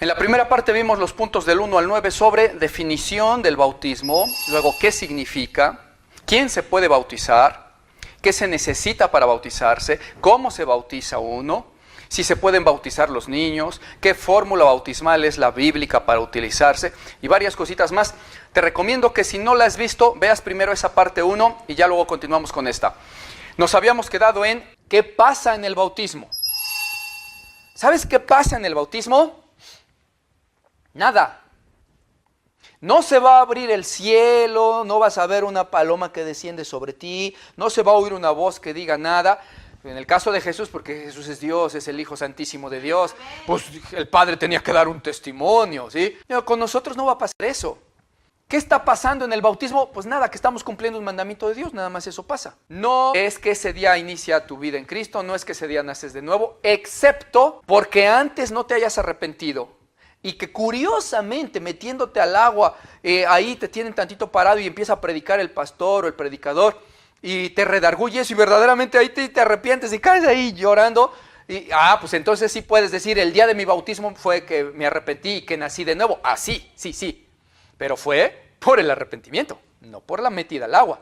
En la primera parte vimos los puntos del 1 al 9 sobre definición del bautismo, luego qué significa, quién se puede bautizar, qué se necesita para bautizarse, cómo se bautiza uno, si se pueden bautizar los niños, qué fórmula bautismal es la bíblica para utilizarse y varias cositas más. Te recomiendo que si no la has visto, veas primero esa parte 1 y ya luego continuamos con esta. Nos habíamos quedado en qué pasa en el bautismo. ¿Sabes qué pasa en el bautismo? Nada. No se va a abrir el cielo, no vas a ver una paloma que desciende sobre ti, no se va a oír una voz que diga nada. En el caso de Jesús, porque Jesús es Dios, es el Hijo Santísimo de Dios, pues el Padre tenía que dar un testimonio, ¿sí? Pero con nosotros no va a pasar eso. ¿Qué está pasando en el bautismo? Pues nada, que estamos cumpliendo un mandamiento de Dios, nada más eso pasa. No es que ese día inicia tu vida en Cristo, no es que ese día naces de nuevo, excepto porque antes no te hayas arrepentido. Y que curiosamente metiéndote al agua, ahí te tienen tantito parado y empieza a predicar el pastor o el predicador y te redarguyes y verdaderamente ahí te arrepientes y caes ahí llorando. Y, pues entonces sí puedes decir, el día de mi bautismo fue que me arrepentí y que nací de nuevo. Sí. Pero fue por el arrepentimiento, no por la metida al agua.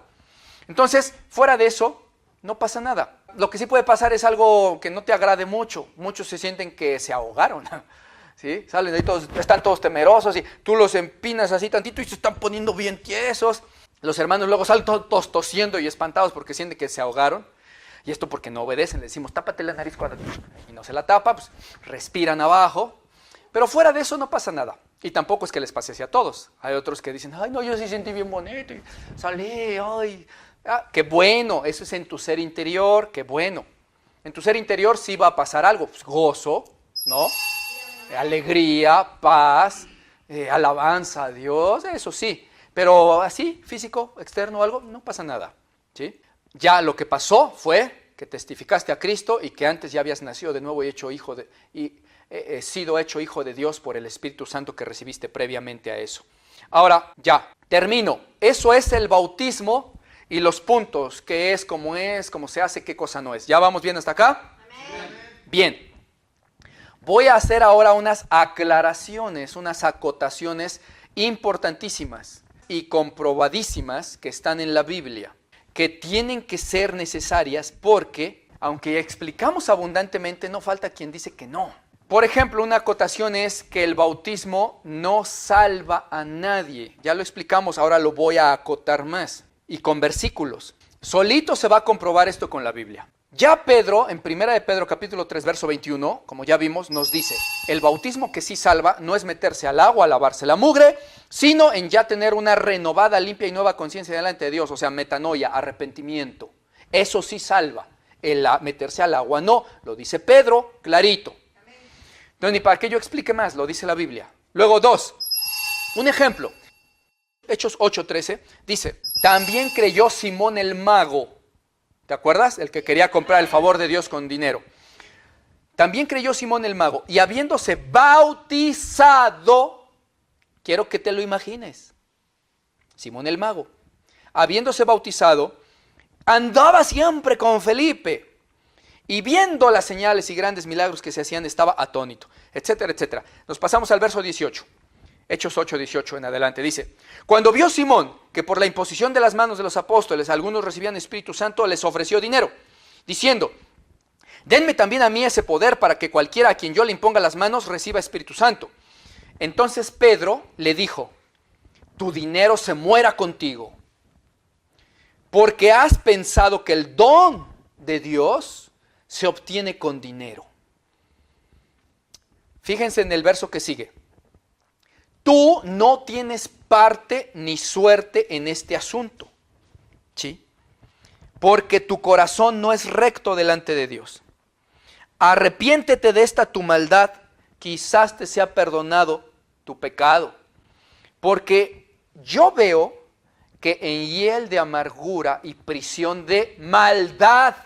Entonces, fuera de eso, no pasa nada. Lo que sí puede pasar es algo que no te agrade mucho. Muchos se sienten que se ahogaron. ¿Sí? Salen de ahí todos, están todos temerosos y tú los empinas así tantito y se están poniendo bien tiesos. Los hermanos luego salen todos tosiendo y espantados porque sienten que se ahogaron. Y esto porque no obedecen. Le decimos, tápate la nariz cuando... Y no se la tapa, pues respiran abajo. Pero fuera de eso no pasa nada. Y tampoco es que les pase así a todos. Hay otros que dicen, ay no, yo sí sentí bien bonito. Y salí, ay. Qué bueno, eso es en tu ser interior, qué bueno. En tu ser interior sí va a pasar algo, pues, gozo, ¿no? Alegría, paz, alabanza a Dios, eso sí. Pero así, físico, externo, algo, no pasa nada, ¿sí? Ya lo que pasó fue que testificaste a Cristo y que antes ya habías nacido de nuevo y sido hecho hijo de Dios por el Espíritu Santo que recibiste previamente a eso. Ahora, ya, termino. Eso es el bautismo y los puntos, qué es, cómo se hace, qué cosa no es. ¿Ya vamos bien hasta acá? Amén. Bien. Voy a hacer ahora unas aclaraciones, unas acotaciones importantísimas y comprobadísimas que están en la Biblia, que tienen que ser necesarias porque, aunque explicamos abundantemente, no falta quien dice que no. Por ejemplo, una acotación es que el bautismo no salva a nadie. Ya lo explicamos, ahora lo voy a acotar más y con versículos. Solito se va a comprobar esto con la Biblia. Ya Pedro, en 1 de Pedro capítulo 3, verso 21, como ya vimos, nos dice, el bautismo que sí salva no es meterse al agua a lavarse la mugre, sino en ya tener una renovada, limpia y nueva conciencia delante de Dios, o sea, metanoia, arrepentimiento. Eso sí salva, el meterse al agua no, lo dice Pedro, clarito. No, ni para que yo explique más, lo dice la Biblia. Luego 2, un ejemplo, Hechos 8:13, dice, también creyó Simón el mago. ¿Te acuerdas? El que quería comprar el favor de Dios con dinero. También creyó Simón el mago y habiéndose bautizado, quiero que te lo imagines, Simón el mago, habiéndose bautizado, andaba siempre con Felipe y viendo las señales y grandes milagros que se hacían, estaba atónito, etcétera, etcétera. Nos pasamos al verso 18. Hechos 8:18 en adelante, dice, cuando vio Simón que por la imposición de las manos de los apóstoles algunos recibían Espíritu Santo, les ofreció dinero, diciendo, denme también a mí ese poder para que cualquiera a quien yo le imponga las manos reciba Espíritu Santo. Entonces Pedro le dijo, tu dinero se muera contigo, porque has pensado que el don de Dios se obtiene con dinero. Fíjense en el verso que sigue. Tú no tienes parte ni suerte en este asunto, ¿sí? Porque tu corazón no es recto delante de Dios. Arrepiéntete de esta tu maldad, quizás te sea perdonado tu pecado. Porque yo veo que en hiel de amargura y prisión de maldad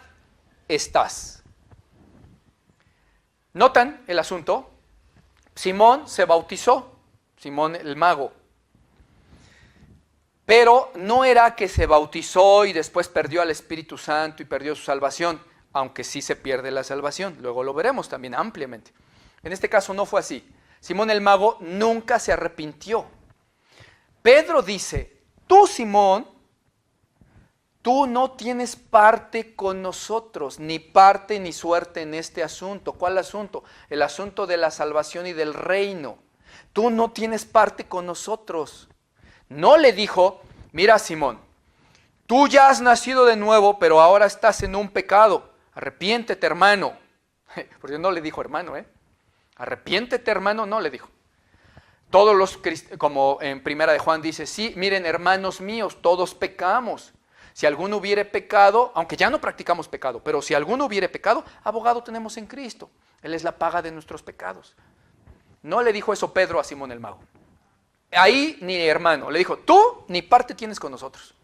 estás. ¿Notan el asunto? Simón se bautizó. Simón el mago. Pero no era que se bautizó y después perdió al Espíritu Santo y perdió su salvación, aunque sí se pierde la salvación. Luego lo veremos también ampliamente. En este caso no fue así. Simón el mago nunca se arrepintió. Pedro dice, tú Simón, tú no tienes parte con nosotros, ni parte ni suerte en este asunto. ¿Cuál asunto? El asunto de la salvación y del reino. Tú no tienes parte con nosotros. No le dijo, mira Simón, tú ya has nacido de nuevo, pero ahora estás en un pecado. Arrepiéntete, hermano. Porque no le dijo hermano, Arrepiéntete, hermano, no le dijo. Todos los cristianos, como en Primera de Juan dice, sí, miren, hermanos míos, todos pecamos. Si alguno hubiere pecado, aunque ya no practicamos pecado, pero si alguno hubiere pecado, abogado tenemos en Cristo. Él es la paga de nuestros pecados. No le dijo eso Pedro a Simón el mago. Ahí ni hermano, le dijo, tú ni parte tienes con nosotros.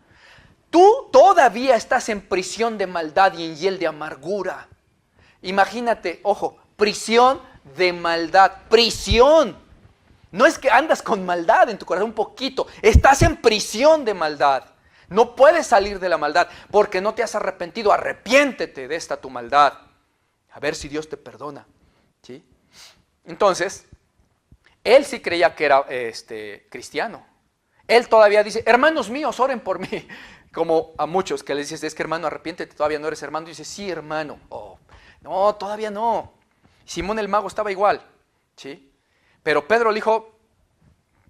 Tú todavía estás en prisión de maldad y en hiel de amargura. Imagínate, ojo, prisión de maldad, prisión. No es que andas con maldad en tu corazón un poquito, estás en prisión de maldad. No puedes salir de la maldad porque no te has arrepentido. Arrepiéntete de esta tu maldad. A ver si Dios te perdona. ¿Sí? Entonces, él sí creía que era cristiano. Él todavía dice, hermanos míos, oren por mí. Como a muchos que les dices, es que hermano, arrepiéntete, todavía no eres hermano. Y dice, sí, hermano. Oh, no, todavía no. Simón el mago estaba igual. ¿Sí? Pero Pedro le dijo,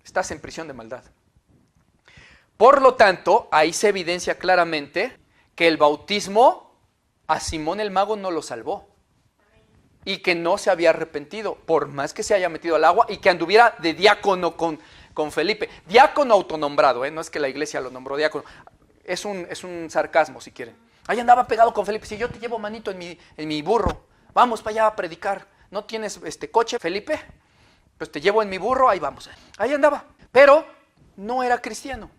estás en prisión de maldad. Por lo tanto, ahí se evidencia claramente que el bautismo a Simón el mago no lo salvó. Y que no se había arrepentido, por más que se haya metido al agua y que anduviera de diácono con Felipe. Diácono autonombrado, no es que la iglesia lo nombró diácono. Es un sarcasmo, si quieren. Ahí andaba pegado con Felipe. Si yo te llevo manito en mi burro, vamos para allá a predicar. ¿No tienes coche, Felipe? Pues te llevo en mi burro, ahí vamos. Ahí andaba. Pero no era cristiano.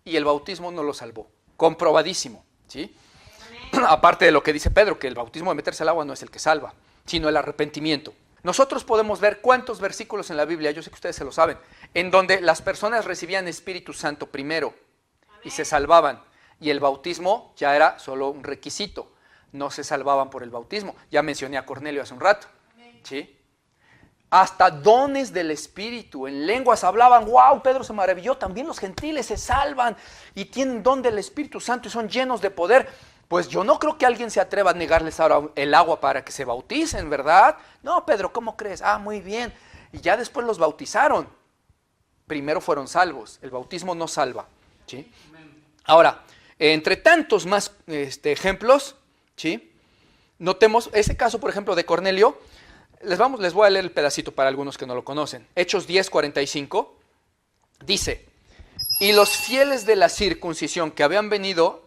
Y el bautismo no lo salvó. Comprobadísimo, ¿sí? Aparte de lo que dice Pedro, que el bautismo de meterse al agua no es el que salva, sino el arrepentimiento. Nosotros podemos ver cuántos versículos en la Biblia, yo sé que ustedes se lo saben, en donde las personas recibían Espíritu Santo primero y se salvaban. Y el bautismo ya era solo un requisito. No se salvaban por el bautismo. Ya mencioné a Cornelio hace un rato, ¿sí? Hasta dones del Espíritu, en lenguas hablaban, wow, Pedro se maravilló, también los gentiles se salvan y tienen don del Espíritu Santo y son llenos de poder. Pues yo no creo que alguien se atreva a negarles ahora el agua para que se bauticen, ¿verdad? No, Pedro, ¿cómo crees? Ah, muy bien. Y ya después los bautizaron. Primero fueron salvos, el bautismo no salva, ¿sí? Ahora, entre tantos más ejemplos, ¿sí? Notemos ese caso, por ejemplo, de Cornelio. Les voy a leer el pedacito para algunos que no lo conocen. Hechos 10:45 dice, y los fieles de la circuncisión que habían venido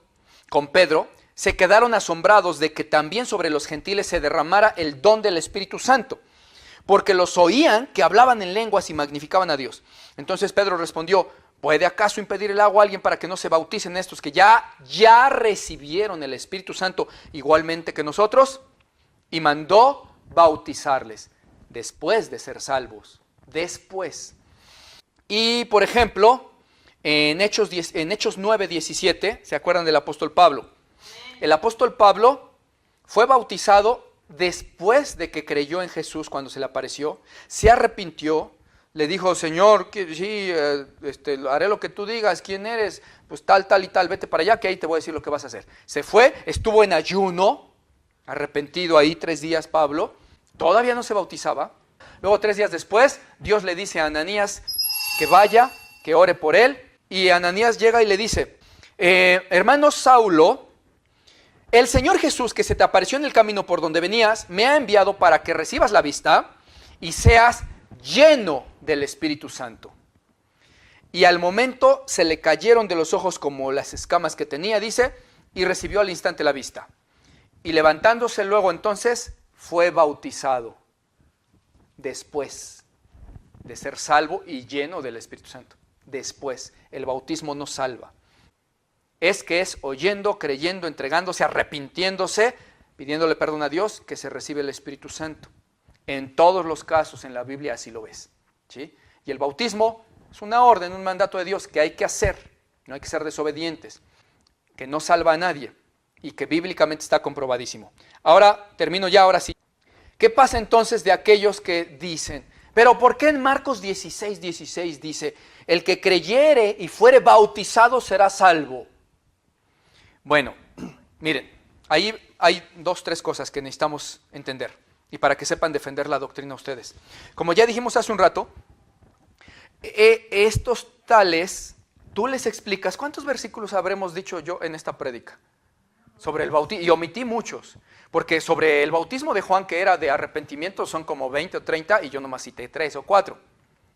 con Pedro se quedaron asombrados de que también sobre los gentiles se derramara el don del Espíritu Santo, porque los oían que hablaban en lenguas y magnificaban a Dios. Entonces Pedro respondió, ¿puede acaso impedir el agua a alguien para que no se bauticen estos que ya recibieron el Espíritu Santo igualmente que nosotros? Y mandó bautizarles después de ser salvos, después. Y por ejemplo, en Hechos 9:17, ¿se acuerdan del apóstol Pablo? El apóstol Pablo fue bautizado después de que creyó en Jesús cuando se le apareció, se arrepintió, le dijo, Señor, sí, haré lo que tú digas, ¿quién eres? Pues tal y tal, vete para allá que ahí te voy a decir lo que vas a hacer. Se fue, estuvo en ayuno, arrepentido ahí 3 días Pablo, todavía no se bautizaba. Luego 3 días después, Dios le dice a Ananías que vaya, que ore por él. Y Ananías llega y le dice, hermano Saulo, el Señor Jesús que se te apareció en el camino por donde venías, me ha enviado para que recibas la vista y seas lleno del Espíritu Santo. Y al momento se le cayeron de los ojos como las escamas que tenía, dice, y recibió al instante la vista. Y levantándose luego entonces, fue bautizado después de ser salvo y lleno del Espíritu Santo. Después, el bautismo no salva. Es oyendo, creyendo, entregándose, arrepintiéndose, pidiéndole perdón a Dios, que se recibe el Espíritu Santo. En todos los casos en la Biblia así lo ves, ¿sí? Y el bautismo es una orden, un mandato de Dios que hay que hacer, no hay que ser desobedientes, que no salva a nadie y que bíblicamente está comprobadísimo. Ahora, termino ya, ahora sí. ¿Qué pasa entonces de aquellos que dicen, Pero ¿por qué en Marcos 16:16 dice, el que creyere y fuere bautizado será salvo? Bueno, miren, ahí hay 2, 3 cosas que necesitamos entender y para que sepan defender la doctrina ustedes. Como ya dijimos hace un rato, estos tales, tú les explicas, ¿cuántos versículos habremos dicho yo en esta prédica? Sobre el bautismo, y omití muchos, porque sobre el bautismo de Juan, que era de arrepentimiento, son como 20 o 30, y yo nomás cité 3 o 4,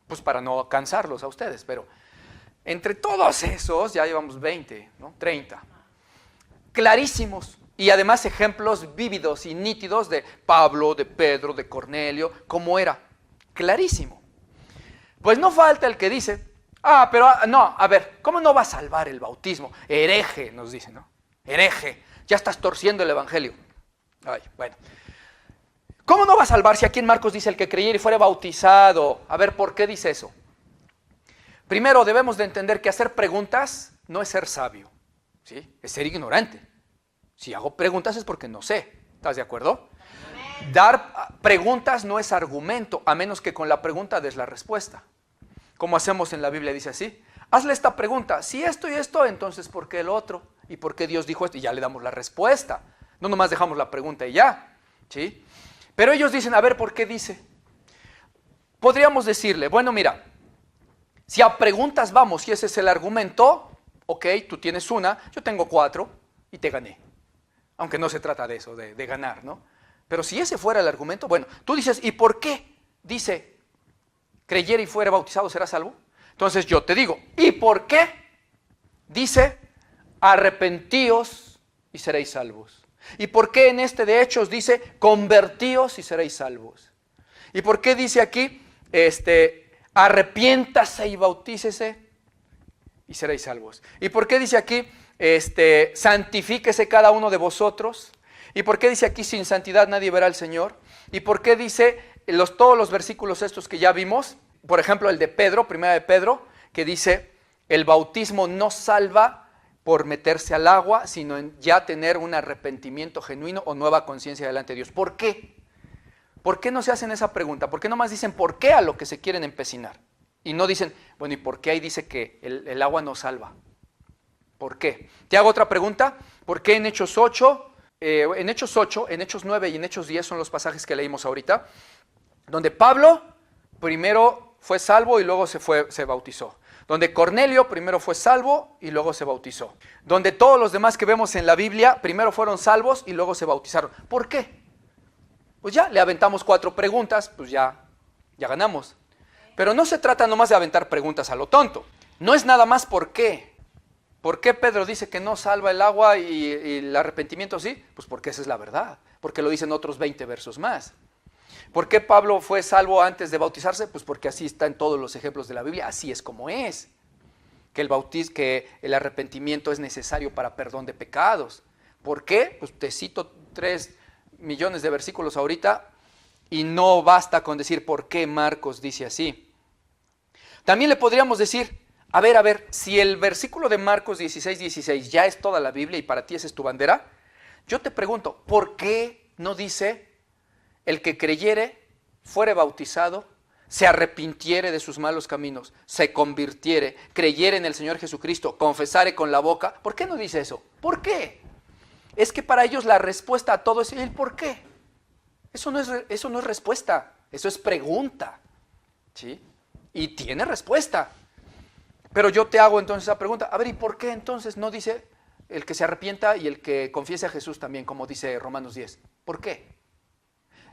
pues para no cansarlos a ustedes, pero entre todos esos ya llevamos 20, ¿no? 30, clarísimos, y además ejemplos vívidos y nítidos de Pablo, de Pedro, de Cornelio, cómo era, clarísimo. Pues no falta el que dice, pero no, a ver, ¿cómo no va a salvar el bautismo? Hereje, nos dice, ¿no? Hereje, ya estás torciendo el evangelio. Ay, bueno. ¿Cómo no va a salvar si aquí en Marcos dice el que creyere y fuere bautizado? A ver, ¿por qué dice eso? Primero debemos de entender que hacer preguntas no es ser sabio, ¿sí? Es ser ignorante. Si hago preguntas es porque no sé, ¿estás de acuerdo? Dar preguntas no es argumento, a menos que con la pregunta des la respuesta. Como hacemos en la Biblia, dice así, hazle esta pregunta, si esto y esto, entonces ¿por qué el otro? ¿Y por qué Dios dijo esto? Y ya le damos la respuesta. No nomás dejamos la pregunta y ya, ¿sí? Pero ellos dicen, a ver, ¿por qué dice? Podríamos decirle, bueno, mira, si a preguntas vamos, y ese es el argumento, ok, tú tienes una, yo tengo 4 y te gané. Aunque no se trata de eso, de ganar, ¿no? Pero si ese fuera el argumento, bueno, tú dices, ¿y por qué dice, creyere y fuere bautizado será salvo? Entonces yo te digo, ¿y por qué dice, arrepentíos y seréis salvos? ¿Y por qué en este de Hechos dice, convertíos y seréis salvos? ¿Y por qué dice aquí, arrepiéntase y bautícese y seréis salvos? ¿Y por qué dice aquí, santifíquese cada uno de vosotros? ¿Y por qué dice aquí, sin santidad nadie verá al Señor? ¿Y por qué dice todos los versículos estos que ya vimos? Por ejemplo, el de Pedro, primera de Pedro, que dice, el bautismo no salva por meterse al agua, sino en ya tener un arrepentimiento genuino o nueva conciencia delante de Dios. ¿Por qué? ¿Por qué no se hacen esa pregunta? ¿Por qué nomás dicen por qué a lo que se quieren empecinar? Y no dicen, bueno, ¿y por qué ahí dice que el agua no salva? ¿Por qué? Te hago otra pregunta. ¿Por qué en Hechos 8, en Hechos 9 y en Hechos 10 son los pasajes que leímos ahorita, donde Pablo primero fue salvo y luego se bautizó? Donde Cornelio primero fue salvo y luego se bautizó. Donde todos los demás que vemos en la Biblia primero fueron salvos y luego se bautizaron. ¿Por qué? Pues ya le aventamos 4 preguntas, pues ya ganamos. Pero no se trata nomás de aventar preguntas a lo tonto. No es nada más por qué. ¿Por qué Pedro dice que no salva el agua y el arrepentimiento sí? Pues porque esa es la verdad. Porque lo dicen otros 20 versos más. ¿Por qué Pablo fue salvo antes de bautizarse? Pues porque así está en todos los ejemplos de la Biblia, así es como es. Que el arrepentimiento es necesario para perdón de pecados. ¿Por qué? Pues te cito 3 millones de versículos ahorita y no basta con decir por qué Marcos dice así. También le podríamos decir, a ver, si el versículo de Marcos 16:16 ya es toda la Biblia y para ti esa es tu bandera, yo te pregunto, ¿por qué no dice el que creyere, fuere bautizado, se arrepintiere de sus malos caminos, se convirtiere, creyere en el Señor Jesucristo, confesare con la boca? ¿Por qué no dice eso? ¿Por qué? Es que para ellos la respuesta a todo es el ¿por qué? Eso no es respuesta, eso es pregunta, ¿sí? Y tiene respuesta. Pero yo te hago entonces esa pregunta, a ver, ¿y por qué entonces no dice el que se arrepienta y el que confiese a Jesús también, como dice Romanos 10? ¿Por qué?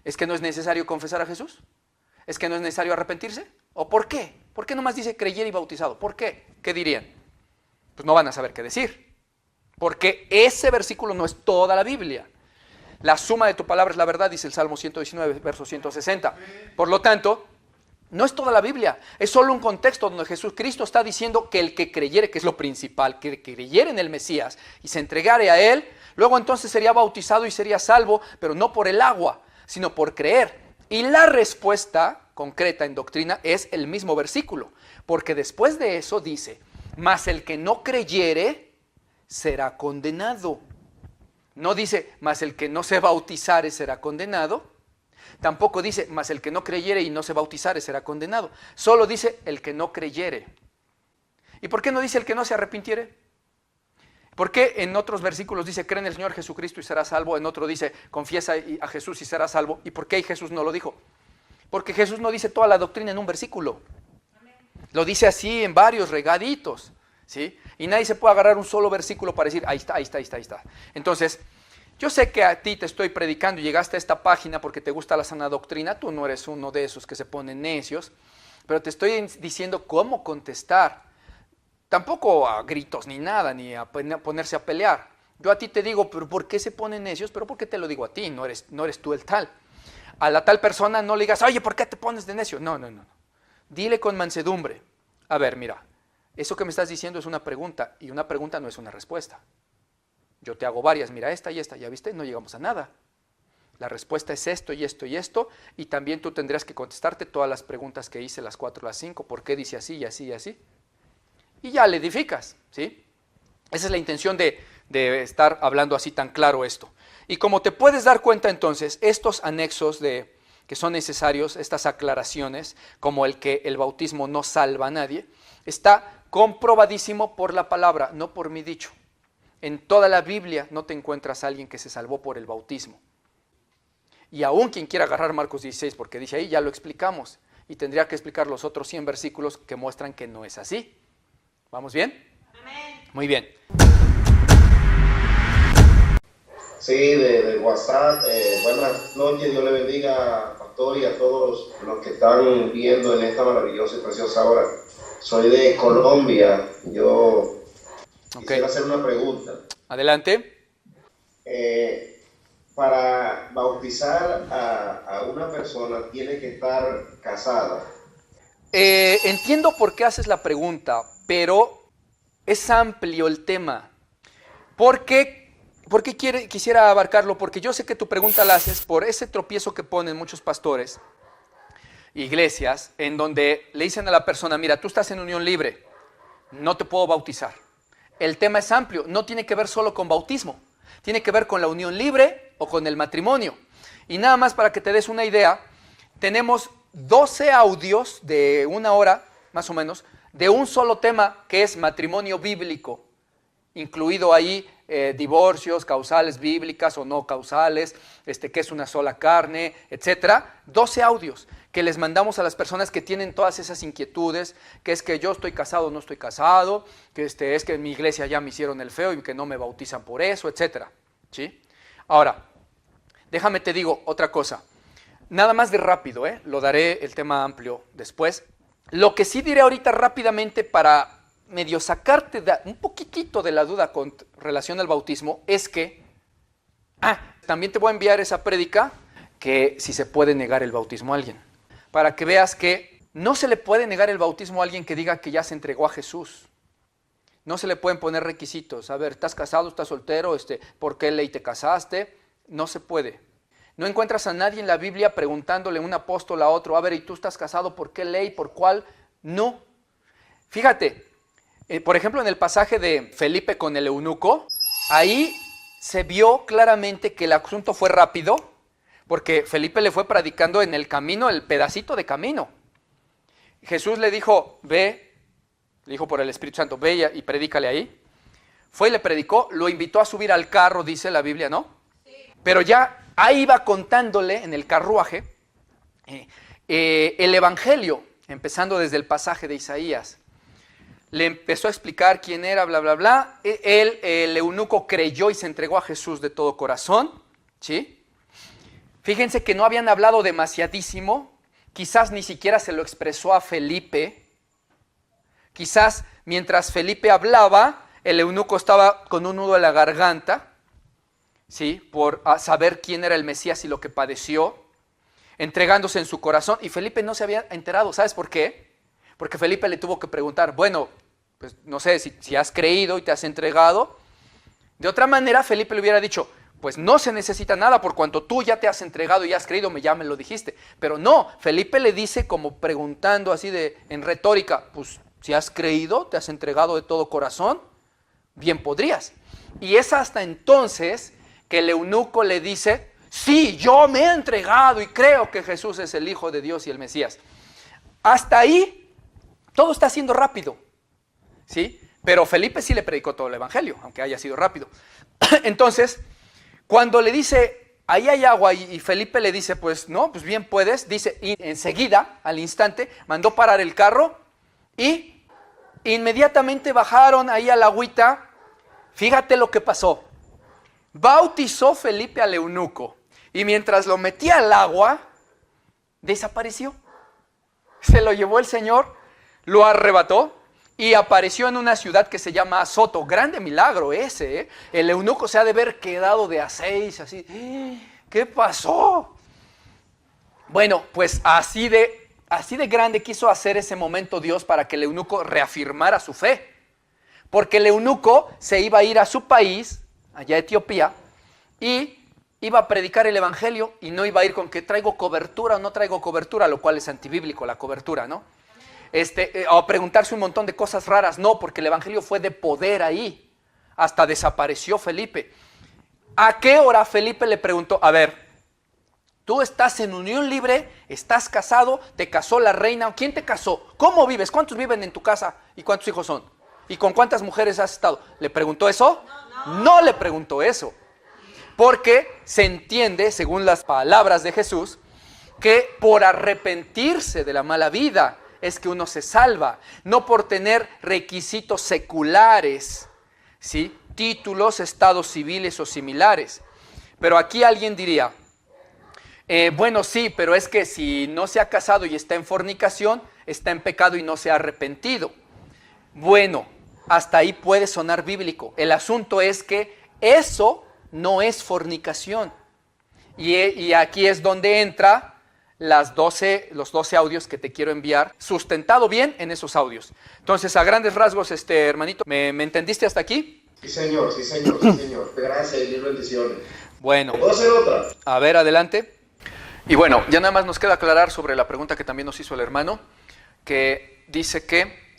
¿Es que no es necesario confesar a Jesús? ¿Es que no es necesario arrepentirse? ¿O por qué? ¿Por qué nomás dice creyere y bautizado? ¿Por qué? ¿Qué dirían? Pues no van a saber qué decir. Porque ese versículo no es toda la Biblia. La suma de tu palabra es la verdad, dice el Salmo 119, verso 160. Por lo tanto, no es toda la Biblia. Es solo un contexto donde Jesucristo está diciendo que el que creyere, que es lo principal, que creyere en el Mesías y se entregare a Él, luego entonces sería bautizado y sería salvo, pero no por el agua, sino por creer. Y la respuesta concreta en doctrina es el mismo versículo, porque después de eso dice, mas el que no creyere será condenado. No dice, mas el que no se bautizare será condenado, Tampoco dice, mas el que no creyere y no se bautizare será condenado. Solo dice el que no creyere. ¿Y por qué no dice el que no se arrepintiere? ¿Por qué en otros versículos dice, cree en el Señor Jesucristo y serás salvo? En otro dice, confiesa a Jesús y serás salvo. ¿Y por qué Jesús no lo dijo? Porque Jesús no dice toda la doctrina en un versículo. Lo dice así en varios regaditos, ¿sí? Y nadie se puede agarrar un solo versículo para decir, ahí está, ahí está, ahí está, ahí está. Entonces, yo sé que a ti te estoy predicando y llegaste a esta página porque te gusta la sana doctrina. Tú no eres uno de esos que se ponen necios, pero te estoy diciendo cómo contestar. Tampoco a gritos ni nada, ni a ponerse a pelear. Yo a ti te digo, pero ¿por qué se ponen necios? Pero ¿por qué te lo digo a ti? No eres tú el tal. A la tal persona no le digas, oye, ¿por qué te pones de necio? No, no, no. Dile con mansedumbre. A ver, mira, eso que me estás diciendo es una pregunta, y una pregunta no es una respuesta. Yo te hago varias, mira esta y esta, ¿ya viste? No llegamos a nada. La respuesta es esto y esto y esto, y también tú tendrías que contestarte todas las preguntas que hice, las 4, las 5, ¿por qué dice así y así y así? Y ya le edificas, ¿sí? Esa es la intención de estar hablando así tan claro esto. Y como te puedes dar cuenta entonces, estos anexos que son necesarios, estas aclaraciones, como el que el bautismo no salva a nadie, está comprobadísimo por la palabra, no por mi dicho. En toda la Biblia no te encuentras a alguien que se salvó por el bautismo. Y aún quien quiera agarrar Marcos 16, porque dice ahí, ya lo explicamos, y tendría que explicar los otros 100 versículos que muestran que no es así. ¿Vamos bien? Amén. Muy bien. Sí, de WhatsApp. Buenas noches, Dios le bendiga, pastor, y a todos los que están viendo en esta maravillosa y preciosa hora. Soy de Colombia. Yo quisiera hacer una pregunta. Adelante. Para bautizar a una persona tiene que estar casada. Entiendo por qué haces la pregunta, pero es amplio el tema. ¿Por qué quisiera abarcarlo? Porque yo sé que tu pregunta la haces por ese tropiezo que ponen muchos pastores, iglesias, en donde le dicen a la persona, mira, tú estás en unión libre, no te puedo bautizar. El tema es amplio, no tiene que ver solo con bautismo, tiene que ver con la unión libre o con el matrimonio. Y nada más para que te des una idea, tenemos 12 audios de 1 hora, más o menos, de un solo tema que es matrimonio bíblico, incluido ahí divorcios, causales bíblicas o no causales, que es una sola carne, etcétera. 12 audios que les mandamos a las personas que tienen todas esas inquietudes, que es que yo estoy casado o no estoy casado, que es que en mi iglesia ya me hicieron el feo y que no me bautizan por eso, etcétera. ¿Sí? Ahora, déjame te digo otra cosa. Nada más de rápido, lo daré el tema amplio después. Lo que sí diré ahorita rápidamente para medio sacarte un poquitito de la duda con relación al bautismo es que, también te voy a enviar esa prédica que si se puede negar el bautismo a alguien, para que veas que no se le puede negar el bautismo a alguien que diga que ya se entregó a Jesús. No se le pueden poner requisitos. A ver, ¿estás casado, estás soltero? ¿Por qué ley te casaste? No se puede. No encuentras a nadie en la Biblia preguntándole un apóstol a otro, a ver, ¿y tú estás casado? ¿Por qué ley? ¿Por cuál? No. Fíjate, por ejemplo, en el pasaje de Felipe con el eunuco, ahí se vio claramente que el asunto fue rápido, porque Felipe le fue predicando en el camino, el pedacito de camino. Jesús le dijo, ve, le dijo por el Espíritu Santo, ve y predícale ahí. Fue y le predicó, lo invitó a subir al carro, dice la Biblia, ¿no? Sí. Pero ya ahí iba contándole en el carruaje el evangelio, empezando desde el pasaje de Isaías. Le empezó a explicar quién era, bla, bla, bla. El eunuco creyó y se entregó a Jesús de todo corazón, ¿sí? Fíjense que no habían hablado demasiadísimo, quizás ni siquiera se lo expresó a Felipe. Quizás mientras Felipe hablaba, el eunuco estaba con un nudo en la garganta, ¿sí? Por saber quién era el Mesías y lo que padeció, entregándose en su corazón. Y Felipe no se había enterado, ¿sabes por qué? Porque Felipe le tuvo que preguntar, bueno, pues no sé si has creído y te has entregado. De otra manera, Felipe le hubiera dicho, pues no se necesita nada por cuanto tú ya te has entregado y has creído, ya me lo dijiste. Pero no, Felipe le dice como preguntando así en retórica, pues si has creído, te has entregado de todo corazón, bien podrías. Y es hasta entonces que el eunuco le dice, sí, yo me he entregado y creo que Jesús es el Hijo de Dios y el Mesías. Hasta ahí, todo está siendo rápido, ¿sí? Pero Felipe sí le predicó todo el evangelio, aunque haya sido rápido. Entonces, cuando le dice, ahí hay agua, y Felipe le dice, pues no, pues bien puedes, dice, y enseguida, al instante, mandó parar el carro y inmediatamente bajaron ahí al agüita. Fíjate lo que pasó. Bautizó Felipe al eunuco y mientras lo metía al agua, desapareció. Se lo llevó el Señor, lo arrebató y apareció en una ciudad que se llama Azoto. Grande milagro ese, ¿eh? El eunuco se ha de haber quedado de a 6, así. ¿Qué pasó? Bueno, pues así de grande quiso hacer ese momento Dios para que el eunuco reafirmara su fe. Porque el eunuco se iba a ir a su país, allá Etiopía, y iba a predicar el evangelio y no iba a ir con que traigo cobertura o no traigo cobertura, lo cual es antibíblico la cobertura, ¿no? O preguntarse un montón de cosas raras, no, porque el evangelio fue de poder ahí, hasta desapareció Felipe. ¿A qué hora Felipe le preguntó? A ver, tú estás en unión libre, estás casado, te casó la reina, ¿quién te casó? ¿Cómo vives? ¿Cuántos viven en tu casa y cuántos hijos son? ¿Y con cuántas mujeres has estado? ¿Le preguntó eso? No le preguntó eso. Porque se entiende, según las palabras de Jesús, que por arrepentirse de la mala vida es que uno se salva, no por tener requisitos seculares, ¿sí? Títulos, estados civiles o similares. Pero aquí alguien diría, bueno, sí, pero es que si no se ha casado y está en fornicación, está en pecado y no se ha arrepentido. Bueno, hasta ahí puede sonar bíblico. El asunto es que eso no es fornicación. Y aquí es donde entra los 12 audios que te quiero enviar, sustentado bien en esos audios. Entonces, a grandes rasgos, hermanito, ¿me entendiste hasta aquí? Sí, señor, sí, señor, sí, señor. Gracias y mil bendiciones. Bueno. ¿Puedo hacer otra? A ver, adelante. Y bueno, ya nada más nos queda aclarar sobre la pregunta que también nos hizo el hermano, que dice que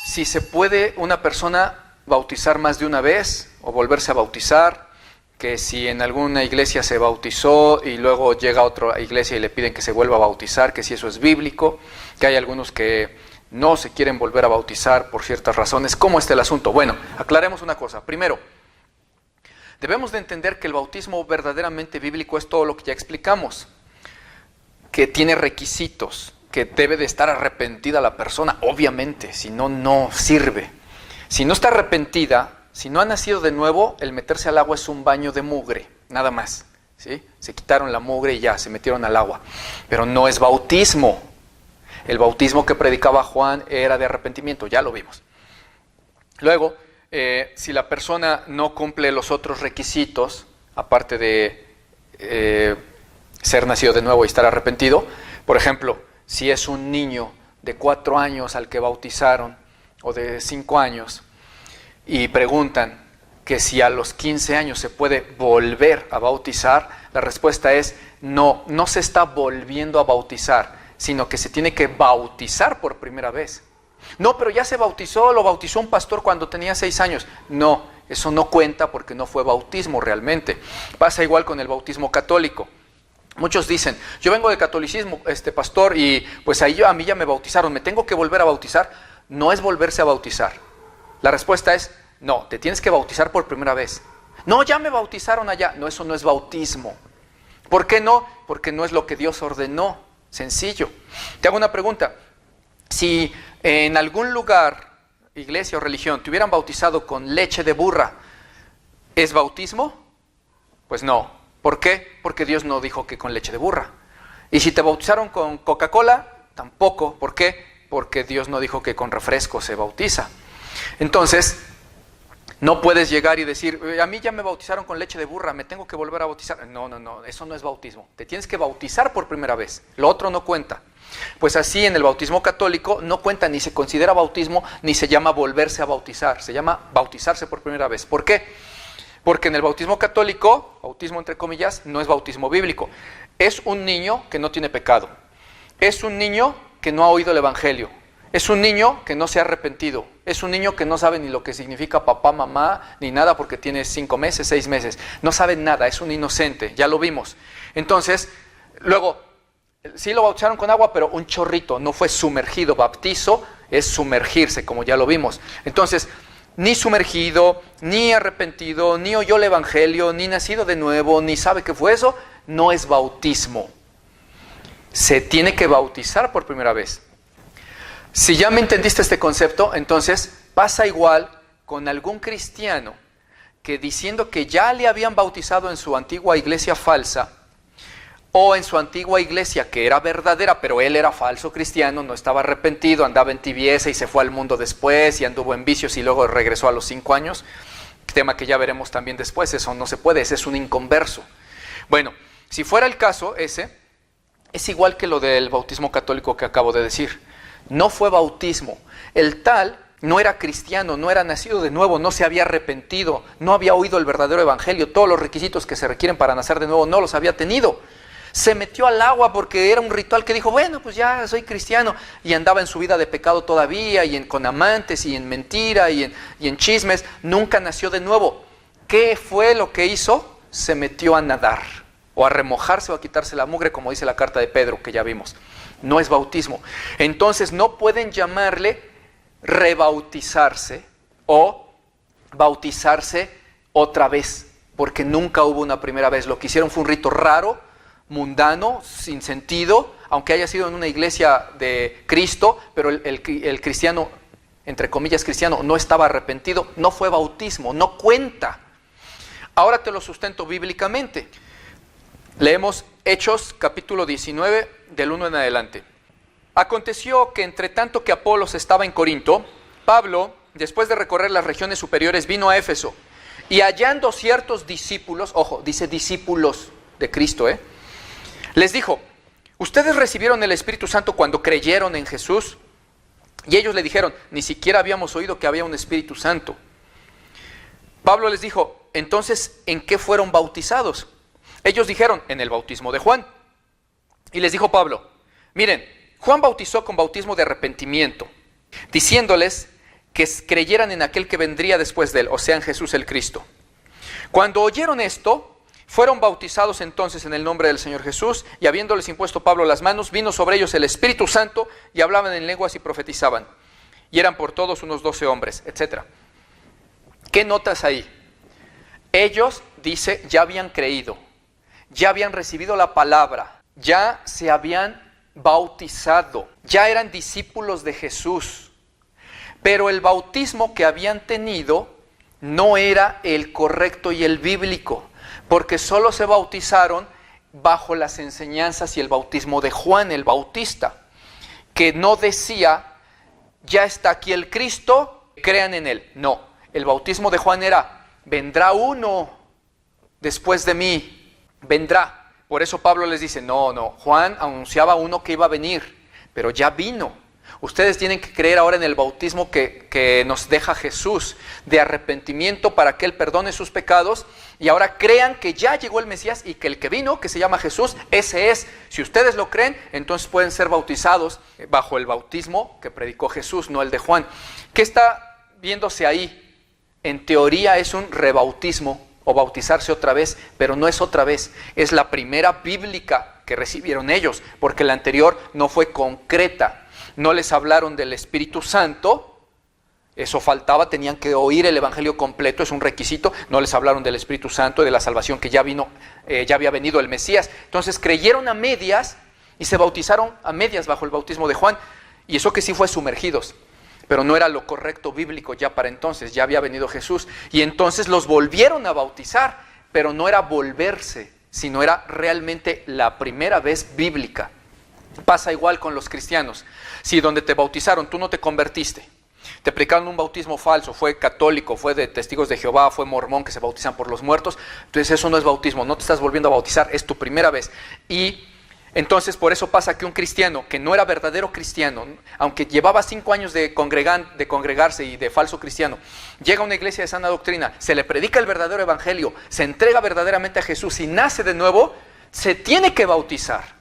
si se puede una persona bautizar más de una vez o volverse a bautizar, que si en alguna iglesia se bautizó y luego llega a otra iglesia y le piden que se vuelva a bautizar, que si eso es bíblico, que hay algunos que no se quieren volver a bautizar por ciertas razones. ¿Cómo está el asunto? Bueno, aclaremos una cosa. Primero, debemos de entender que el bautismo verdaderamente bíblico es todo lo que ya explicamos, que tiene requisitos, que debe de estar arrepentida la persona, obviamente, si no, no sirve. Si no está arrepentida, si no ha nacido de nuevo, el meterse al agua es un baño de mugre, nada más, ¿sí? Se quitaron la mugre y ya, se metieron al agua. Pero no es bautismo. El bautismo que predicaba Juan era de arrepentimiento, ya lo vimos. Luego, si la persona no cumple los otros requisitos, aparte de ser nacido de nuevo y estar arrepentido, por ejemplo, si es un niño de 4 años al que bautizaron, o de 5 años, y preguntan que si a los 15 años se puede volver a bautizar, la respuesta es no, no se está volviendo a bautizar, sino que se tiene que bautizar por primera vez. No, pero ya se bautizó, lo bautizó un pastor cuando tenía 6 años. No, eso no cuenta porque no fue bautismo realmente. Pasa igual con el bautismo católico. Muchos dicen, yo vengo del catolicismo, pastor, y pues a mí ya me bautizaron, ¿me tengo que volver a bautizar? No es volverse a bautizar. La respuesta es, no, te tienes que bautizar por primera vez. No, ya me bautizaron allá. No, eso no es bautismo. ¿Por qué no? Porque no es lo que Dios ordenó. Sencillo. Te hago una pregunta. Si en algún lugar, iglesia o religión, te hubieran bautizado con leche de burra, ¿es bautismo? Pues no. ¿Por qué? Porque Dios no dijo que con leche de burra. Y si te bautizaron con Coca-Cola, tampoco. ¿Por qué? Porque Dios no dijo que con refresco se bautiza. Entonces, no puedes llegar y decir, a mí ya me bautizaron con leche de burra, me tengo que volver a bautizar. No, no, no, eso no es bautismo. Te tienes que bautizar por primera vez. Lo otro no cuenta. Pues así en el bautismo católico no cuenta, ni se considera bautismo, ni se llama volverse a bautizar. Se llama bautizarse por primera vez. ¿Por qué? Porque en el bautismo católico, bautismo entre comillas, no es bautismo bíblico. Es un niño que no tiene pecado. Es un niño que no ha oído el evangelio. Es un niño que no se ha arrepentido. Es un niño que no sabe ni lo que significa papá, mamá, ni nada porque tiene 5 meses, 6 meses. No sabe nada, es un inocente, ya lo vimos. Entonces, luego, sí lo bautizaron con agua, pero un chorrito, no fue sumergido. Bautizo es sumergirse, como ya lo vimos. Entonces, ni sumergido, ni arrepentido, ni oyó el evangelio, ni nacido de nuevo, ni sabe qué fue eso, no es bautismo. Se tiene que bautizar por primera vez. Si ya me entendiste este concepto, entonces pasa igual con algún cristiano que diciendo que ya le habían bautizado en su antigua iglesia falsa, o en su antigua iglesia que era verdadera, pero él era falso cristiano, no estaba arrepentido, andaba en tibieza y se fue al mundo después y anduvo en vicios y luego regresó a los 5 años, tema que ya veremos también después. Eso no se puede, ese es un inconverso. Bueno, si fuera el caso ese, es igual que lo del bautismo católico que acabo de decir. No fue bautismo, el tal no era cristiano, no era nacido de nuevo, no se había arrepentido, no había oído el verdadero evangelio, todos los requisitos que se requieren para nacer de nuevo no los había tenido. Se metió al agua porque era un ritual que dijo, bueno, pues ya soy cristiano, y andaba en su vida de pecado todavía, y con amantes, y en mentira, y en chismes. Nunca nació de nuevo. ¿Qué fue lo que hizo? Se metió a nadar, o a remojarse, o a quitarse la mugre, como dice la carta de Pedro, que ya vimos. No es bautismo. Entonces no pueden llamarle rebautizarse, o bautizarse otra vez, porque nunca hubo una primera vez. Lo que hicieron fue un rito raro, mundano, sin sentido, aunque haya sido en una iglesia de Cristo, pero el cristiano, entre comillas cristiano, no estaba arrepentido, no fue bautismo, no cuenta. Ahora te lo sustento bíblicamente. Leemos Hechos capítulo 19, del 1 en adelante. Aconteció que entre tanto que Apolos estaba en Corinto, Pablo, después de recorrer las regiones superiores, vino a Éfeso, y hallando ciertos discípulos, ojo, dice discípulos de Cristo, les dijo, ¿ustedes recibieron el Espíritu Santo cuando creyeron en Jesús? Y ellos le dijeron, ni siquiera habíamos oído que había un Espíritu Santo. Pablo les dijo, entonces, ¿en qué fueron bautizados? Ellos dijeron, en el bautismo de Juan. Y les dijo Pablo, miren, Juan bautizó con bautismo de arrepentimiento, diciéndoles que creyeran en aquel que vendría después de él, o sea, en Jesús el Cristo. Cuando oyeron esto, fueron bautizados entonces en el nombre del Señor Jesús, y habiéndoles impuesto Pablo las manos, vino sobre ellos el Espíritu Santo, y hablaban en lenguas y profetizaban. Y eran por todos unos 12 hombres, etc. ¿Qué notas ahí? Ellos, dice, ya habían creído, ya habían recibido la palabra, ya se habían bautizado, ya eran discípulos de Jesús. Pero el bautismo que habían tenido no era el correcto y el bíblico, porque solo se bautizaron bajo las enseñanzas y el bautismo de Juan el Bautista, que no decía, ya está aquí el Cristo, crean en él. No, el bautismo de Juan era, vendrá uno después de mí, vendrá. Por eso Pablo les dice, no, Juan anunciaba uno que iba a venir, pero ya vino. Ustedes tienen que creer ahora en el bautismo que nos deja Jesús, de arrepentimiento para que Él perdone sus pecados, y ahora crean que ya llegó el Mesías y que el que vino, que se llama Jesús, ese es. Si ustedes lo creen, entonces pueden ser bautizados bajo el bautismo que predicó Jesús, no el de Juan. ¿Qué está viéndose ahí? En teoría es un rebautismo o bautizarse otra vez, pero no es otra vez, es la primera bíblica que recibieron ellos, porque la anterior no fue concreta. No les hablaron del Espíritu Santo, eso faltaba, tenían que oír el Evangelio completo, es un requisito. No les hablaron del Espíritu Santo, de la salvación que ya había venido el Mesías. Entonces creyeron a medias y se bautizaron a medias bajo el bautismo de Juan, y eso que sí fue sumergidos, pero no era lo correcto bíblico ya para entonces, ya había venido Jesús, y entonces los volvieron a bautizar, pero no era volverse, sino era realmente la primera vez bíblica. Pasa igual con los cristianos. Si donde te bautizaron tú no te convertiste, te aplicaron un bautismo falso, fue católico, fue de testigos de Jehová, fue mormón que se bautizan por los muertos, entonces eso no es bautismo, no te estás volviendo a bautizar, es tu primera vez. Y entonces por eso pasa que un cristiano que no era verdadero cristiano, aunque llevaba 5 años de congregarse y de falso cristiano, llega a una iglesia de sana doctrina, se le predica el verdadero evangelio, se entrega verdaderamente a Jesús y nace de nuevo, se tiene que bautizar.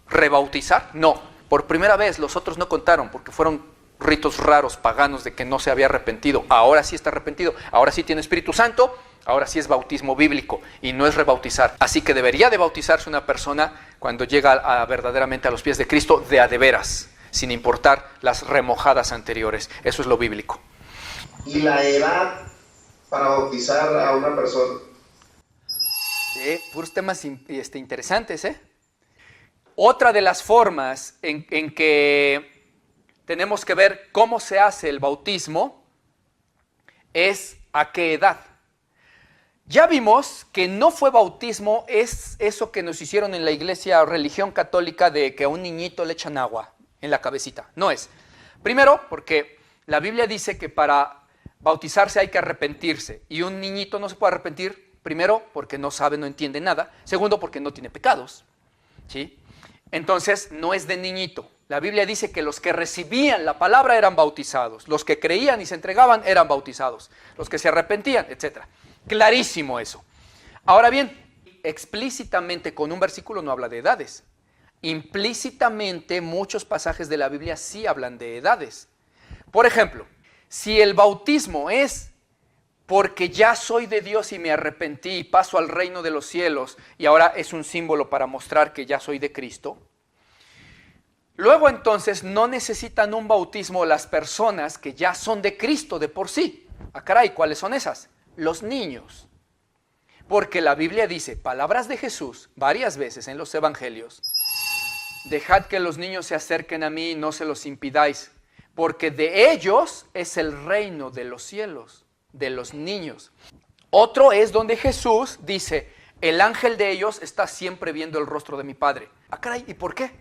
¿Rebautizar? No. por primera vez, los otros no contaron porque fueron ritos raros, paganos, de que no se había arrepentido. Ahora sí está arrepentido, ahora sí tiene Espíritu Santo, ahora sí es bautismo bíblico y no es rebautizar. Así que debería de bautizarse una persona cuando llega verdaderamente a los pies de Cristo de a de veras, sin importar las remojadas anteriores. Eso es lo bíblico. ¿Y la edad para bautizar a una persona? Puros temas interesantes, ¿eh? Otra de las formas en que tenemos que ver cómo se hace el bautismo es a qué edad. Ya vimos que no fue bautismo, es eso que nos hicieron en la iglesia o religión católica de que a un niñito le echan agua en la cabecita. No es. Primero, porque la Biblia dice que para bautizarse hay que arrepentirse. Y un niñito no se puede arrepentir, primero, porque no sabe, no entiende nada. Segundo, porque no tiene pecados. ¿Sí? Entonces, no es de niñito. La Biblia dice que los que recibían la palabra eran bautizados. Los que creían y se entregaban eran bautizados. Los que se arrepentían, etc. Clarísimo eso. Ahora bien, explícitamente con un versículo no habla de edades. Implícitamente muchos pasajes de la Biblia sí hablan de edades. Por ejemplo, si el bautismo es porque ya soy de Dios y me arrepentí y paso al reino de los cielos y ahora es un símbolo para mostrar que ya soy de Cristo, luego entonces no necesitan un bautismo las personas que ya son de Cristo de por sí. Ah, caray, ¿cuáles son esas? Los niños. Porque la Biblia dice, palabras de Jesús, varias veces en los evangelios, dejad que los niños se acerquen a mí y no se los impidáis, porque de ellos es el reino de los cielos, de los niños. Otro es donde Jesús dice, el ángel de ellos está siempre viendo el rostro de mi Padre. Ah, caray, ¿y por qué?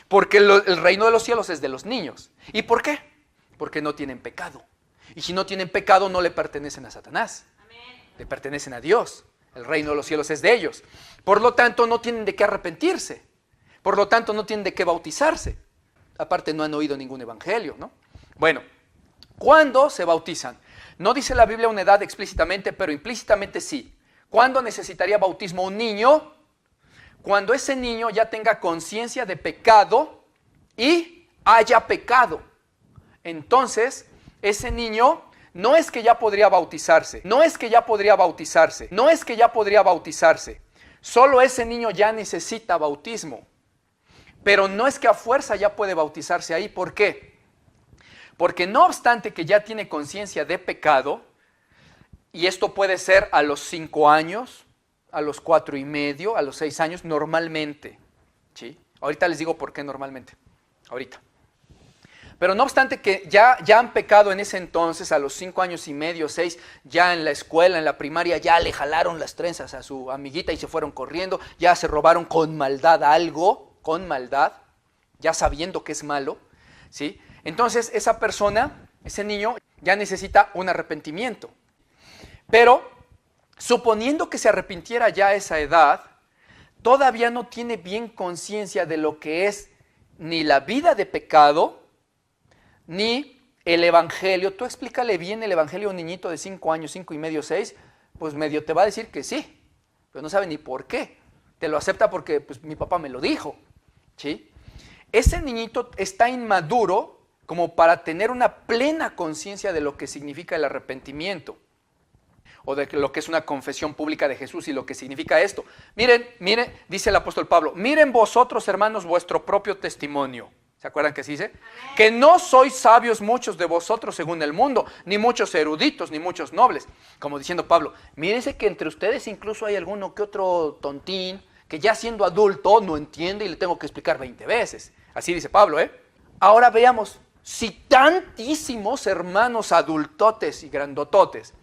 Porque el reino de los cielos es de los niños. ¿Y por qué? Porque no tienen pecado. Y si no tienen pecado, no le pertenecen a Satanás. Amén. Le pertenecen a Dios. El reino de los cielos es de ellos. Por lo tanto, no tienen de qué arrepentirse. Por lo tanto, no tienen de qué bautizarse. Aparte, no han oído ningún evangelio, ¿no? Bueno, ¿cuándo se bautizan? No dice la Biblia una edad explícitamente, pero implícitamente sí. ¿Cuándo necesitaría bautismo un niño? Cuando ese niño ya tenga conciencia de pecado y haya pecado. Entonces, ese niño no es que ya podría bautizarse, no es que ya podría bautizarse, no es que ya podría bautizarse. Solo ese niño ya necesita bautismo. Pero no es que a fuerza ya puede bautizarse ahí. ¿Por qué? Porque no obstante que ya tiene conciencia de pecado, y esto puede ser a los 5 años, a los 4 y medio, a los 6 años, normalmente. ¿Sí? Ahorita les digo por qué normalmente. Ahorita. Pero no obstante que ya han pecado en ese entonces, a los 5 años y medio, 6, ya en la escuela, en la primaria, ya le jalaron las trenzas a su amiguita y se fueron corriendo, ya se robaron con maldad algo, con maldad, ya sabiendo que es malo, ¿sí? Entonces esa persona, ese niño, ya necesita un arrepentimiento. Pero, suponiendo que se arrepintiera ya a esa edad, todavía no tiene bien conciencia de lo que es ni la vida de pecado, ni el evangelio. Tú explícale bien el evangelio a un niñito de 5 años, 5 y medio, 6, pues medio te va a decir que sí, pero no sabe ni por qué. Te lo acepta porque pues, mi papá me lo dijo, ¿sí? Ese niñito está inmaduro como para tener una plena conciencia de lo que significa el arrepentimiento o de lo que es una confesión pública de Jesús y lo que significa esto. Miren, dice el apóstol Pablo, miren vosotros, hermanos, vuestro propio testimonio. ¿Se acuerdan que se dice? Amén. Que no sois sabios muchos de vosotros según el mundo, ni muchos eruditos, ni muchos nobles. Como diciendo Pablo, mírense que entre ustedes incluso hay alguno que otro tontín que ya siendo adulto no entiende y le tengo que explicar 20 veces. Así dice Pablo, ¿eh? Ahora veamos, si tantísimos hermanos adultotes y grandototes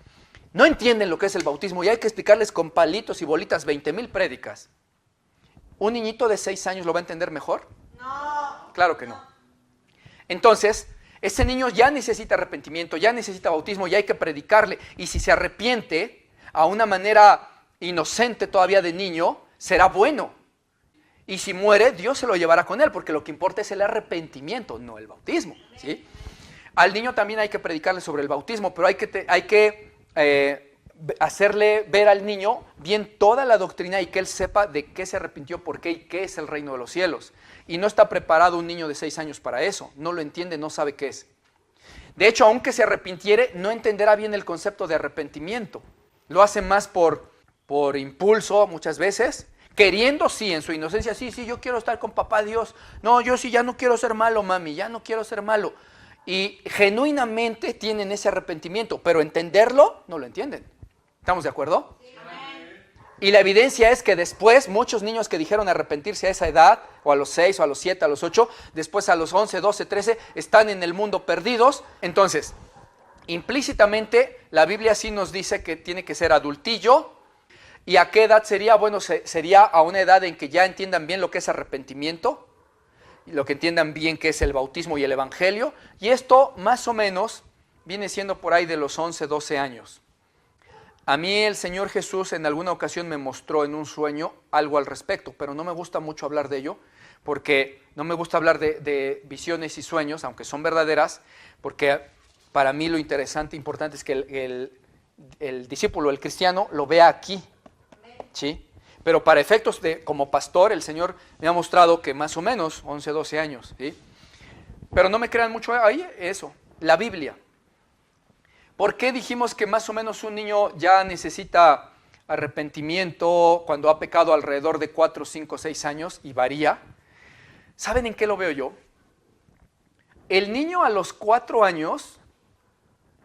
no entienden lo que es el bautismo y hay que explicarles con palitos y bolitas 20,000 prédicas, ¿un niñito de 6 años lo va a entender mejor? No. Claro que no. Entonces, ese niño ya necesita arrepentimiento, ya necesita bautismo y hay que predicarle. Y si se arrepiente a una manera inocente todavía de niño, será bueno. Y si muere, Dios se lo llevará con él, porque lo que importa es el arrepentimiento, no el bautismo, ¿sí? Al niño también hay que predicarle sobre el bautismo, pero hay que hacerle ver al niño bien toda la doctrina y que él sepa de qué se arrepintió, por qué y qué es el reino de los cielos. Y no está preparado un niño de 6 años para eso, no lo entiende, no sabe qué es. De hecho, aunque se arrepintiere, no entenderá bien el concepto de arrepentimiento. Lo hace más por impulso muchas veces, queriendo sí, en su inocencia, sí, yo quiero estar con papá Dios. No, yo sí, ya no quiero ser malo, mami, ya no quiero ser malo. Y genuinamente tienen ese arrepentimiento, pero entenderlo, no lo entienden. ¿Estamos de acuerdo? Sí. Y la evidencia es que después, muchos niños que dijeron arrepentirse a esa edad, o a los 6, o a los 7, a los 8, después a los 11, 12, 13, están en el mundo perdidos. Entonces, implícitamente, la Biblia sí nos dice que tiene que ser adultillo. ¿Y a qué edad sería? Bueno, sería a una edad en que ya entiendan bien lo que es arrepentimiento, lo que entiendan bien qué es el bautismo y el evangelio, y esto más o menos viene siendo por ahí de los 11, 12 años. A mí el Señor Jesús en alguna ocasión me mostró en un sueño algo al respecto, pero no me gusta mucho hablar de ello, porque no me gusta hablar de visiones y sueños, aunque son verdaderas, porque para mí lo interesante, importante es que el discípulo, el cristiano, lo vea aquí, ¿sí? Pero para efectos como pastor, el Señor me ha mostrado que más o menos 11, 12 años, ¿sí? Pero no me crean mucho ahí eso, la Biblia. ¿Por qué dijimos que más o menos un niño ya necesita arrepentimiento cuando ha pecado alrededor de 4, 5, 6 años y varía? ¿Saben en qué lo veo yo? El niño a los 4 años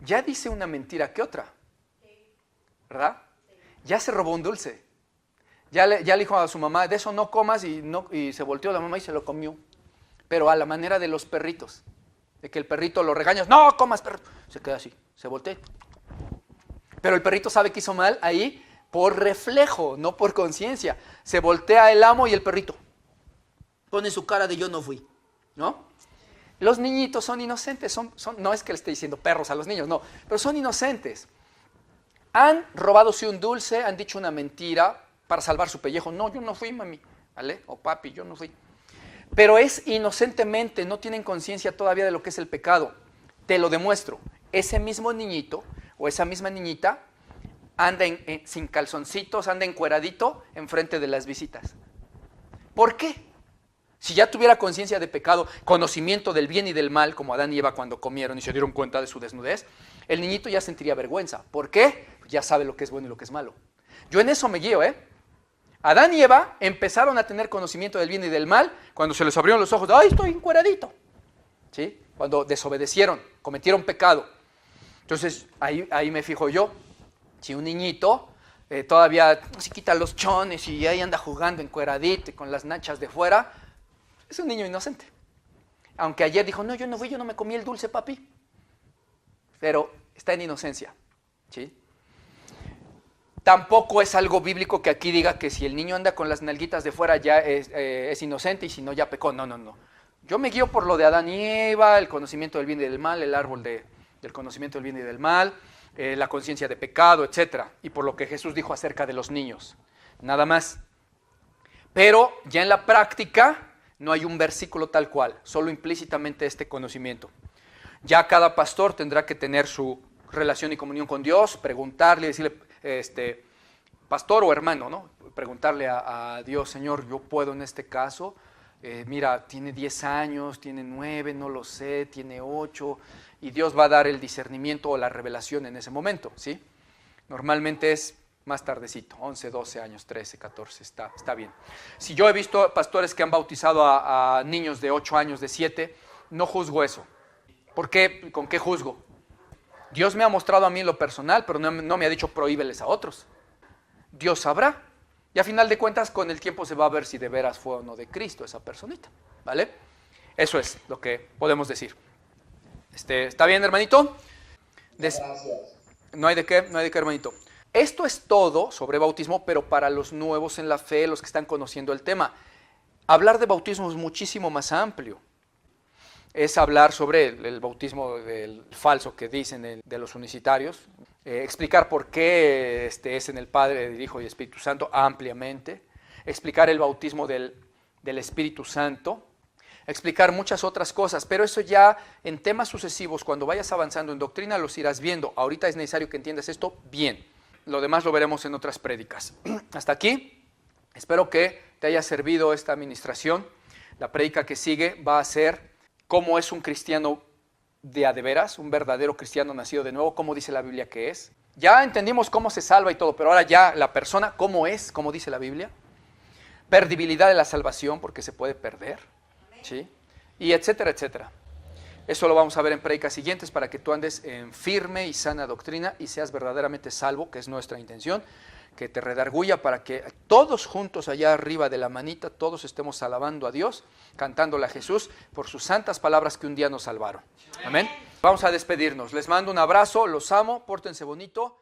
ya dice una mentira que otra, ¿verdad? Ya se robó un dulce. Ya le dijo a su mamá, de eso no comas, y se volteó la mamá y se lo comió. Pero a la manera de los perritos, de que el perrito lo regañas, no comas perro, se queda así, se voltea. Pero el perrito sabe que hizo mal ahí por reflejo, no por conciencia. Se voltea el amo y el perrito pone su cara de yo no fui, ¿no? Los niñitos son inocentes, no es que le esté diciendo perros a los niños, no, pero son inocentes. Han robado sí un dulce, han dicho una mentira para salvar su pellejo. No, yo no fui, mami, ¿vale? O papi, yo no fui. Pero es inocentemente, no tienen conciencia todavía de lo que es el pecado. Te lo demuestro. Ese mismo niñito o esa misma niñita anda sin calzoncitos, anda encueradito enfrente de las visitas. ¿Por qué? Si ya tuviera conciencia de pecado, conocimiento del bien y del mal, como Adán y Eva cuando comieron y se dieron cuenta de su desnudez, el niñito ya sentiría vergüenza. ¿Por qué? Ya sabe lo que es bueno y lo que es malo. Yo en eso me guío, Adán y Eva empezaron a tener conocimiento del bien y del mal cuando se les abrieron los ojos. ¡Ay, estoy encueradito! ¿Sí? Cuando desobedecieron, cometieron pecado. Entonces, ahí me fijo yo. Si un niñito todavía se quita los chones y ahí anda jugando encueradito y con las nachas de fuera, es un niño inocente. Aunque ayer dijo, no, yo no fui, yo no me comí el dulce, papi. Pero está en inocencia, ¿sí? Tampoco es algo bíblico que aquí diga que si el niño anda con las nalguitas de fuera ya es inocente y si no ya pecó. No. Yo me guío por lo de Adán y Eva, el conocimiento del bien y del mal, el árbol del conocimiento del bien y del mal, la conciencia de pecado, etc. Y por lo que Jesús dijo acerca de los niños. Nada más. Pero ya en la práctica no hay un versículo tal cual, solo implícitamente este conocimiento. Ya cada pastor tendrá que tener su relación y comunión con Dios, preguntarle, decirle, pastor o hermano, ¿no? Preguntarle a Dios, Señor, yo puedo en este caso, mira, tiene 10 años, tiene 9, no lo sé, tiene 8, y Dios va a dar el discernimiento o la revelación en ese momento, ¿sí? Normalmente es más tardecito, 11, 12 años, 13, 14, está bien. Si yo he visto pastores que han bautizado a niños de 8 años, de 7, no juzgo eso. ¿Por qué? ¿Con qué juzgo? Dios me ha mostrado a mí en lo personal, pero no me ha dicho prohíbeles a otros. Dios sabrá. Y a final de cuentas, con el tiempo se va a ver si de veras fue o no de Cristo esa personita, ¿vale? Eso es lo que podemos decir. ¿Está bien, hermanito? Gracias. No hay de qué, hermanito. Esto es todo sobre bautismo, pero para los nuevos en la fe, los que están conociendo el tema. Hablar de bautismo es muchísimo más amplio. Es hablar sobre el bautismo del falso que dicen de los unicitarios, explicar por qué es en el Padre, el Hijo y el Espíritu Santo ampliamente, explicar el bautismo del Espíritu Santo, explicar muchas otras cosas, pero eso ya en temas sucesivos, cuando vayas avanzando en doctrina, los irás viendo. Ahorita es necesario que entiendas esto bien. lo demás lo veremos en otras prédicas. Hasta aquí, espero que te haya servido esta administración. La prédica que sigue va a ser cómo es un cristiano de a de veras, un verdadero cristiano nacido de nuevo, cómo dice la Biblia que es. Ya entendimos cómo se salva y todo, pero ahora ya la persona, cómo es, cómo dice la Biblia. Perdibilidad de la salvación, porque se puede perder, ¿sí? Y etcétera, etcétera. Eso lo vamos a ver en prédicas siguientes para que tú andes en firme y sana doctrina y seas verdaderamente salvo, que es nuestra intención, que te redarguya para que todos juntos allá arriba de la manita, todos estemos alabando a Dios, cantándole a Jesús por sus santas palabras que un día nos salvaron. Amén. Vamos a despedirnos. Les mando un abrazo, los amo, pórtense bonito.